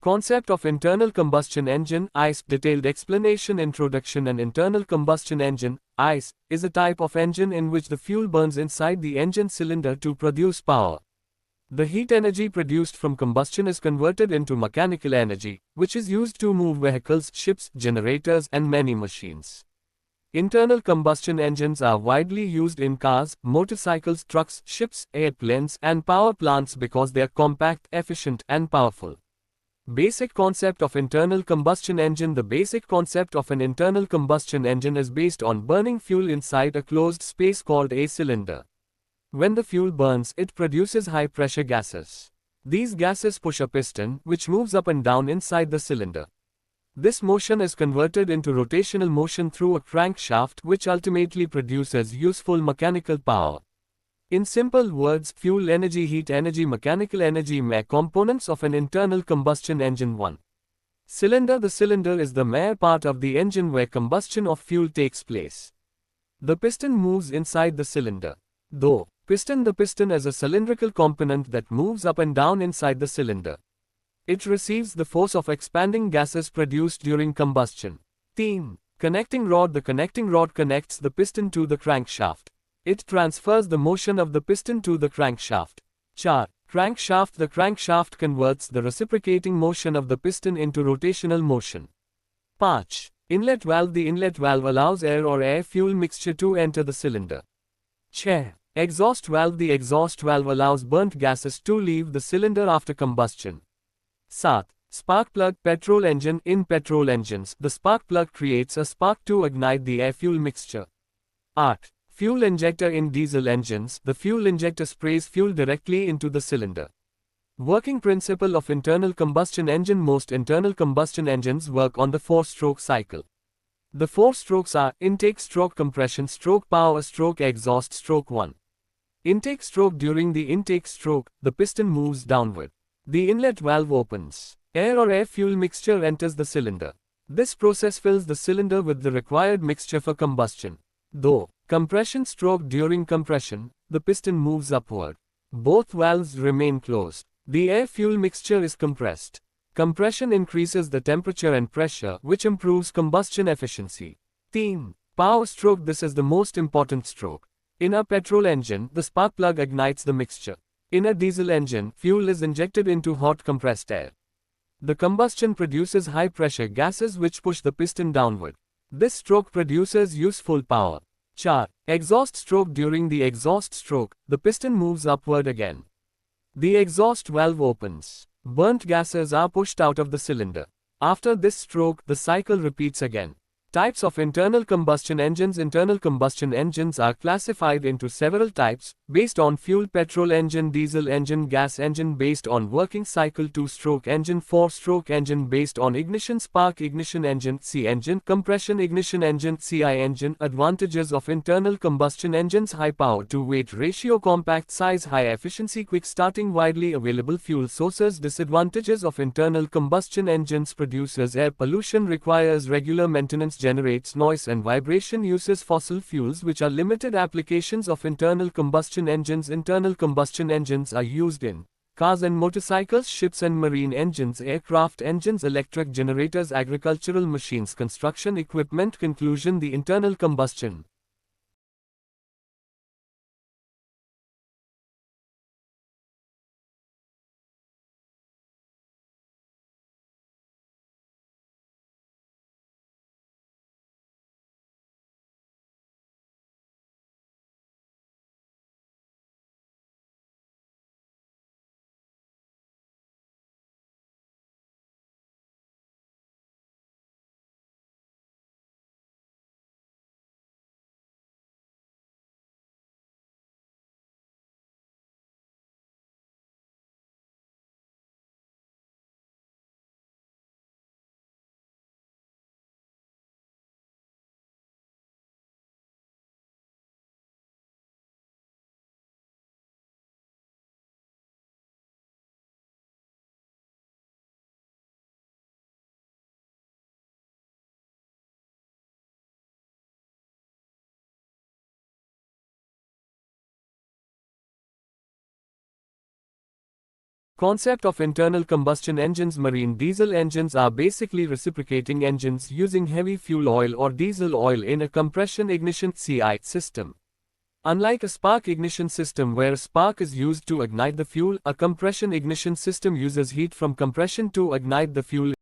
Concept of internal combustion engine (ICE). Detailed explanation. Introduction. An internal combustion engine (ICE) is a type of engine in which the fuel burns inside the engine cylinder to produce power. The heat energy produced from combustion is converted into mechanical energy, which is used to move vehicles, ships, generators, and many machines. Internal combustion engines are widely used in cars, motorcycles, trucks, ships, airplanes, and power plants because they are compact, efficient, and powerful. Basic concept of internal combustion engine. The basic concept of an internal combustion engine is based on burning fuel inside a closed space called a cylinder. When the fuel burns, it produces high-pressure gases. These gases push a piston, which moves up and down inside the cylinder. This motion is converted into rotational motion through a crankshaft, which ultimately produces useful mechanical power. In simple words, fuel energy, heat energy, mechanical energy. Components of an internal combustion engine. 1. Cylinder. The cylinder is the main part of the engine where combustion of fuel takes place. The piston moves inside the cylinder. The piston is a cylindrical component that moves up and down inside the cylinder. It receives the force of expanding gases produced during combustion. Theme. Connecting rod. The connecting rod connects the piston to the crankshaft. It transfers the motion of the piston to the crankshaft. Crankshaft. The crankshaft converts the reciprocating motion of the piston into rotational motion. Inlet valve. The inlet valve allows air or air-fuel mixture to enter the cylinder. Exhaust valve. The exhaust valve allows burnt gases to leave the cylinder after combustion. Spark plug. Petrol engine. In petrol engines, the spark plug creates a spark to ignite the air-fuel mixture. Fuel injector. In diesel engines, the fuel injector sprays fuel directly into the cylinder. Working principle of internal combustion engine. Most internal combustion engines work on the 4-stroke cycle. The 4 strokes are intake stroke, compression stroke, power stroke, exhaust stroke. 1. Intake stroke. During the intake stroke, the piston moves downward. The inlet valve opens. Air or air-fuel mixture enters the cylinder. This process fills the cylinder with the required mixture for combustion. Compression stroke. During compression, the piston moves upward. Both valves remain closed. The air-fuel mixture is compressed. Compression increases the temperature and pressure, which improves combustion efficiency. Theme. Power stroke. This is the most important stroke. In a petrol engine, the spark plug ignites the mixture. In a diesel engine, fuel is injected into hot compressed air. The combustion produces high-pressure gases which push the piston downward. This stroke produces useful power. Exhaust stroke. During the exhaust stroke, the piston moves upward again. The exhaust valve opens. Burnt gases are pushed out of the cylinder. After this stroke, the cycle repeats again. Types of internal combustion engines. Internal combustion engines are classified into several types, based on fuel. Petrol engine, diesel engine, gas engine based on working cycle, 2-stroke engine, 4-stroke engine based on ignition, spark ignition engine, C engine, compression ignition engine, CI engine. Advantages of internal combustion engines: high power to weight ratio, compact size, high efficiency, quick starting, widely available fuel sources. Disadvantages of internal combustion engines: produces air pollution, requires regular maintenance, generates noise and vibration, uses fossil fuels, which are limited applications of internal combustion engines. Internal combustion engines are used in cars and motorcycles, ships and marine engines, aircraft engines, electric generators, agricultural machines, construction equipment. Conclusion: the internal combustion Concept of internal combustion engines. Marine diesel engines are basically reciprocating engines using heavy fuel oil or diesel oil in a compression ignition (CI) system. Unlike a spark ignition system where a spark is used to ignite the fuel, a compression ignition system uses heat from compression to ignite the fuel.